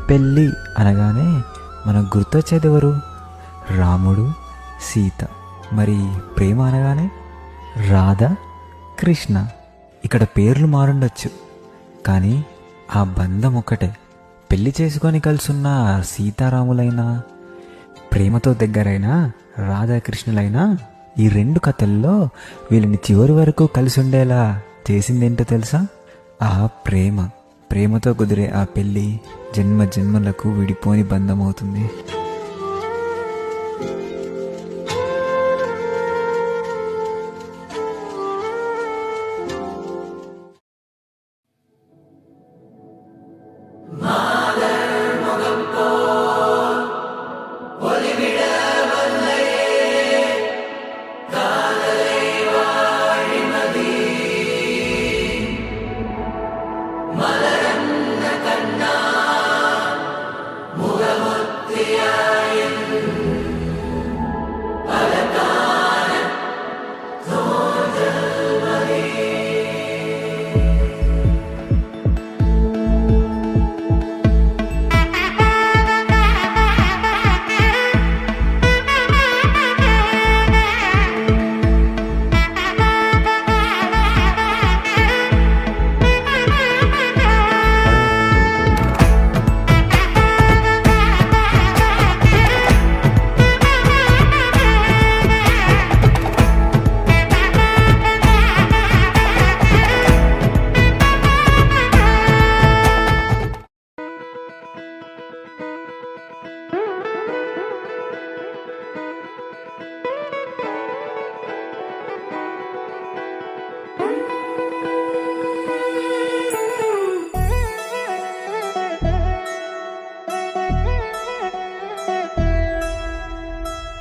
పెళ్ళి అనగానే మనకు గుర్తొచ్చేది ఎవరు? రాముడు, సీత. మరి ప్రేమ అనగానే రాధ, కృష్ణ. ఇక్కడ పేర్లు మారుండొచ్చు, కానీ ఆ బంధం ఒక్కటే. పెళ్లి చేసుకొని కలుసున్న సీతారాములైనా, ప్రేమతో దగ్గరైనా రాధాకృష్ణులైనా, ఈ రెండు కథల్లో వీళ్ళని చివరి వరకు కలిసి ఉండేలా చేసిందేంటో తెలుసా? ఆ ప్రేమతో కుదిరే ఆ పెళ్ళి జన్మ జన్మలకు విడిపోని బంధం అవుతుంది.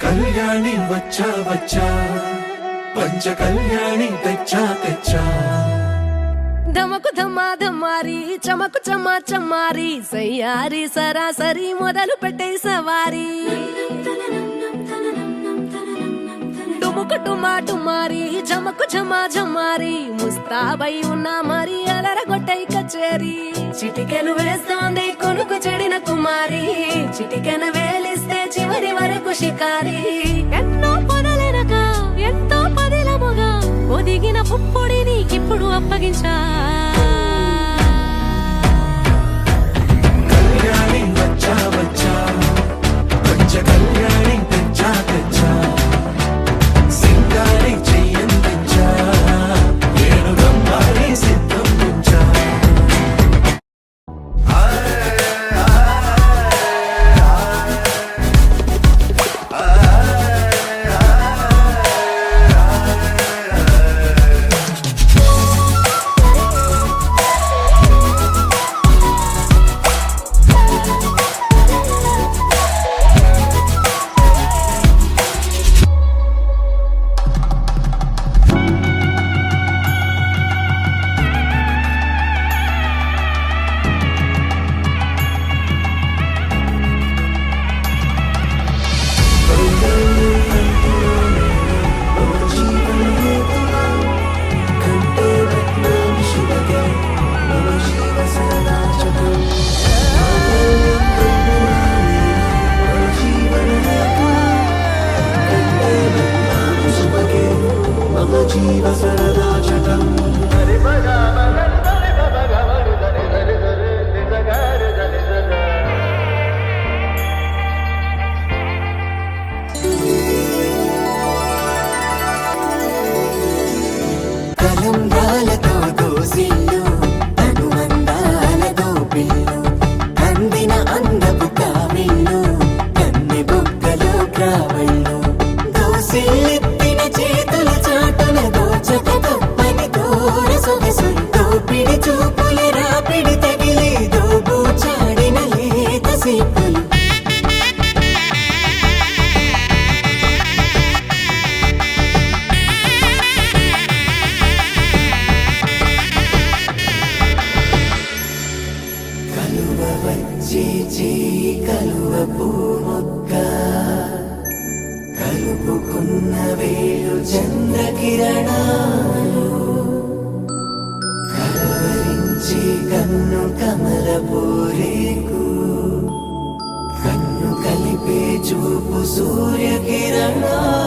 కళ్యాణి వచ్చా వచ్చా, పంచ కళ్యాణి తెచ్చా తెచ్చా. ధమకు ధమ్మా ధమ్మారి, చమకు చమ్మా చమ్మారి, సయ్యారి సరాసరి మొదలు పెట్టే సవారి. టుముకు టుమా టుమారి, జమకు ఝమా ఝమారి, ముస్తాబై ఉన్నా మరి అలరగొట్టై కచేరి. చిటికెను వేస్తోంది కొనుకు చెడిన కుమారి, చిటికెన వేలిస్తే చివరి వరకు షికారి. ఎన్నో పొదలెనక ఎంతో పదిలముగా ఒదిగిన పుప్పొడి నీకిప్పుడు అప్పగించా. కళ్యాణి వచ్చా వచ్చా, పంచ కళ్యాణి తెచ్చా తెచ్చా. సింగారి చెయ్యందించా, ఏడు గమ్మారి సిద్ధం ఉంచా. కలుపుకున్న వేలు చంద్రకిరణాలు కలవరించి కన్ను కమల పూరేకు చూపు సూర్యకిరణాలు